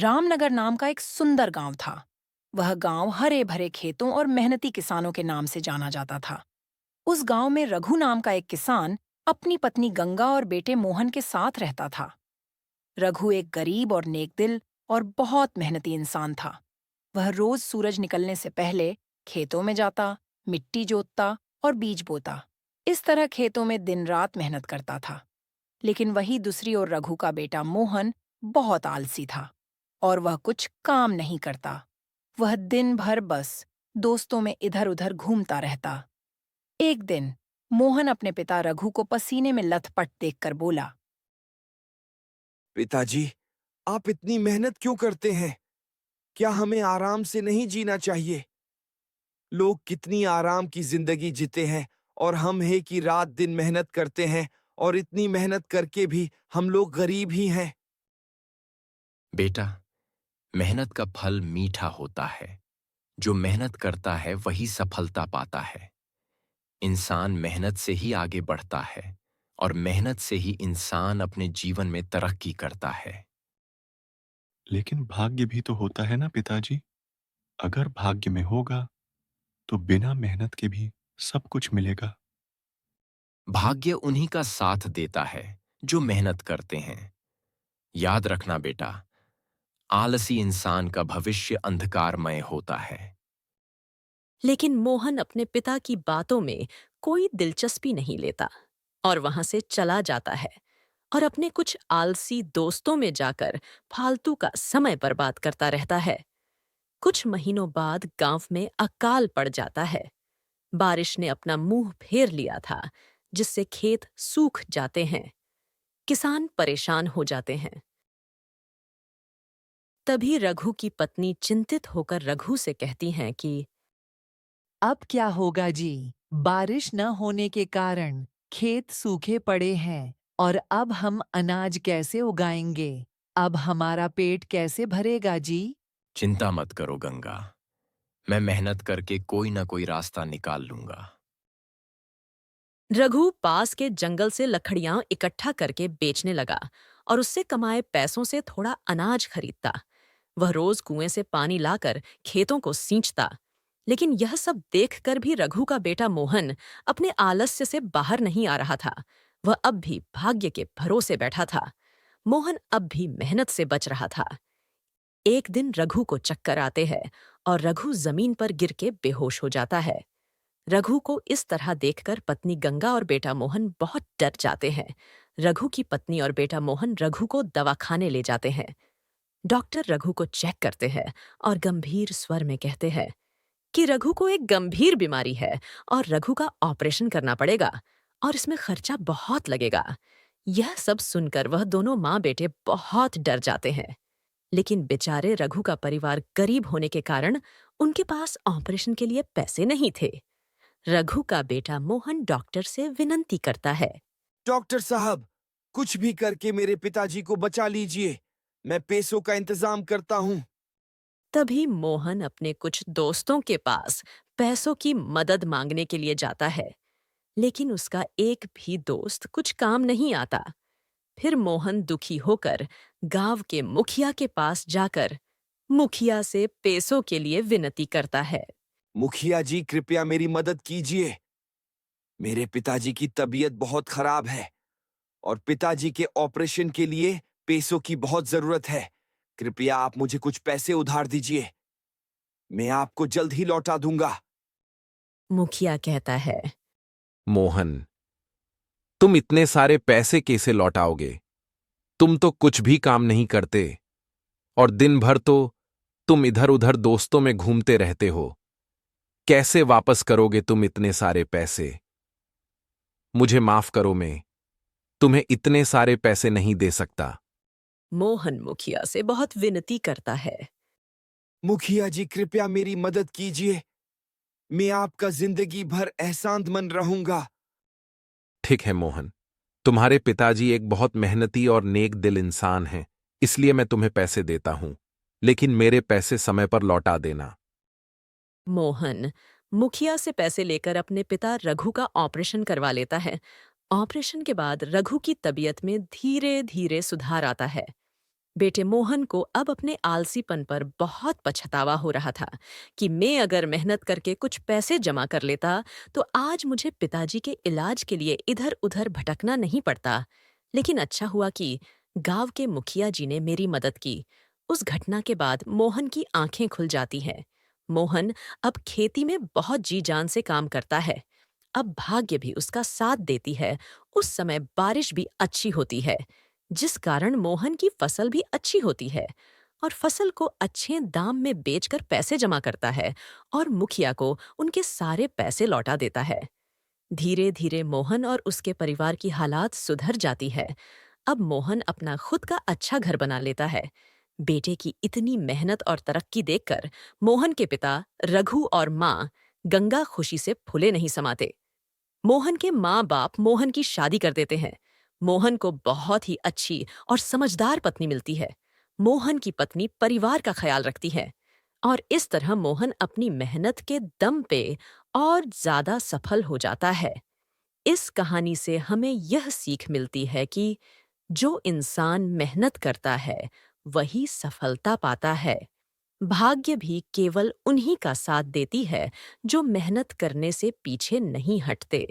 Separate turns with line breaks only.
रामनगर नाम का एक सुंदर गांव था। वह गांव हरे भरे खेतों और मेहनती किसानों के नाम से जाना जाता था। उस गांव में रघु नाम का एक किसान अपनी पत्नी गंगा और बेटे मोहन के साथ रहता था। रघु एक गरीब और नेकदिल और बहुत मेहनती इंसान था। वह रोज सूरज निकलने से पहले खेतों में जाता, मिट्टी जोतता और बीज बोता। इस तरह खेतों में दिन रात मेहनत करता था। लेकिन वही दूसरी ओर रघु का बेटा मोहन बहुत आलसी था और वह कुछ काम नहीं करता। वह दिन भर बस दोस्तों में इधर उधर घूमता रहता। एक दिन मोहन अपने पिता रघु को पसीने में लथपथ देखकर बोला।
पिताजी, आप इतनी मेहनत क्यों करते हैं? क्या हमें आराम से नहीं जीना चाहिए? लोग कितनी आराम की जिंदगी जीते हैं और हम है कि रात दिन मेहनत करते हैं और इतनी मेहनत करके भी हम लोग गरीब ही हैं।
बेटा, मेहनत का फल मीठा होता है। जो मेहनत करता है वही सफलता पाता है। इंसान मेहनत से ही आगे बढ़ता है और मेहनत से ही इंसान अपने जीवन में तरक्की करता है।
लेकिन भाग्य भी तो होता है ना पिताजी। अगर भाग्य में होगा तो बिना मेहनत के भी सब कुछ मिलेगा।
भाग्य उन्हीं का साथ देता है जो मेहनत करते हैं। याद रखना बेटा, आलसी इंसान का भविष्य अंधकारमय होता है।
लेकिन मोहन अपने पिता की बातों में कोई दिलचस्पी नहीं लेता और वहां से चला जाता है और अपने कुछ आलसी दोस्तों में जाकर फालतू का समय बर्बाद करता रहता है। कुछ महीनों बाद गांव में अकाल पड़ जाता है। बारिश ने अपना मुंह फेर लिया था, जिससे खेत सूख जाते हैं। किसान परेशान हो जाते हैं। तभी रघु की पत्नी चिंतित होकर रघु से कहती हैं कि
अब क्या होगा जी? बारिश न होने के कारण खेत सूखे पड़े हैं और अब हम अनाज कैसे उगाएंगे? अब हमारा पेट कैसे भरेगा जी?
चिंता मत करो गंगा, मैं मेहनत करके कोई ना कोई रास्ता निकाल लूंगा।
रघु पास के जंगल से लकड़ियां इकट्ठा करके बेचने लगा और उससे कमाए पैसों से थोड़ा अनाज खरीदता। वह रोज कुएं से पानी लाकर खेतों को सींचता। लेकिन यह सब देखकर भी रघु का बेटा मोहन अपने आलस्य से बाहर नहीं आ रहा था। वह अब भी भाग्य के भरोसे बैठा था। मोहन अब भी मेहनत से बच रहा था। एक दिन रघु को चक्कर आते हैं और रघु जमीन पर गिर के बेहोश हो जाता है। रघु को इस तरह देखकर पत्नी गंगा और बेटा मोहन बहुत डर जाते हैं। रघु की पत्नी और बेटा मोहन रघु को दवाखाने ले जाते हैं। डॉक्टर रघु को चेक करते हैं और गंभीर स्वर में कहते हैं कि रघु को एक गंभीर बीमारी है और रघु का ऑपरेशन करना पड़ेगा और इसमें खर्चा बहुत लगेगा। यह सब सुनकर वह दोनों माँ बेटे बहुत डर जाते हैं। लेकिन बेचारे रघु का परिवार गरीब होने के कारण उनके पास ऑपरेशन के लिए पैसे नहीं थे। रघु का बेटा मोहन डॉक्टर से विनती करता है।
डॉक्टर साहब, कुछ भी करके मेरे पिताजी को बचा लीजिए। मैं पैसों का इंतजाम करता हूँ।
तभी मोहन अपने कुछ दोस्तों के पास पैसों की मदद मांगने के लिए जाता है। लेकिन उसका एक भी दोस्त कुछ काम नहीं आता। फिर मोहन दुखी होकर गांव के मुखिया के पास जाकर मुखिया से पैसों के लिए विनती करता है।
मुखिया जी, कृपया मेरी मदद कीजिए। मेरे पिताजी की तबीयत बहुत खराब है और पिताजी के ऑपरेशन के लिए पैसों की बहुत जरूरत है। कृपया आप मुझे कुछ पैसे उधार दीजिए। मैं आपको जल्द ही लौटा दूंगा।
मुखिया कहता है,
मोहन, तुम इतने सारे पैसे कैसे लौटाओगे? तुम तो कुछ भी काम नहीं करते और दिन भर तो तुम इधर उधर दोस्तों में घूमते रहते हो। कैसे वापस करोगे तुम इतने सारे पैसे? मुझे माफ करो, मैं तुम्हें इतने सारे पैसे नहीं दे सकता।
मोहन मुखिया से बहुत विनती करता है।
मुखिया जी, कृपया मेरी मदद कीजिए। मैं आपका जिंदगी भर एहसानमंद रहूंगा।
ठीक है मोहन, तुम्हारे पिताजी एक बहुत मेहनती और नेक दिल इंसान हैं, इसलिए मैं तुम्हें पैसे देता हूं, लेकिन मेरे पैसे समय पर लौटा देना।
मोहन मुखिया से पैसे लेकर अपने पिता रघु का ऑपरेशन करवा लेता है। ऑपरेशन के बाद रघु की तबीयत में धीरे धीरे सुधार आता है। बेटे मोहन को अब अपने आलसीपन पर बहुत पछतावा हो रहा था कि मैं अगर मेहनत करके कुछ पैसे जमा कर लेता तो आज मुझे पिताजी के इलाज के लिए इधर उधर भटकना नहीं पड़ता। लेकिन अच्छा हुआ कि गांव के मुखिया जी ने मेरी मदद की। उस घटना के बाद मोहन की आंखें खुल जाती हैं। मोहन अब खेती में बहुत जी जान से काम करता है। अब भाग्य भी उसका साथ देती है। उस समय बारिश भी अच्छी होती है, जिस कारण मोहन की फसल भी अच्छी होती है और फसल को अच्छे दाम में बेचकर पैसे जमा करता है और मुखिया को उनके सारे पैसे लौटा देता है। धीरे धीरे मोहन और उसके परिवार की हालात सुधर जाती है। अब मोहन अपना खुद का अच्छा घर बना लेता है। बेटे की इतनी मेहनत और तरक्की देखकर मोहन के पिता रघु और माँ गंगा खुशी से फूले नहीं समाते। मोहन के माँ बाप मोहन की शादी कर देते हैं। मोहन को बहुत ही अच्छी और समझदार पत्नी मिलती है। मोहन की पत्नी परिवार का ख्याल रखती है और इस तरह मोहन अपनी मेहनत के दम पे और ज्यादा सफल हो जाता है। इस कहानी से हमें यह सीख मिलती है कि जो इंसान मेहनत करता है वही सफलता पाता है। भाग्य भी केवल उन्हीं का साथ देती है जो मेहनत करने से पीछे नहीं हटते।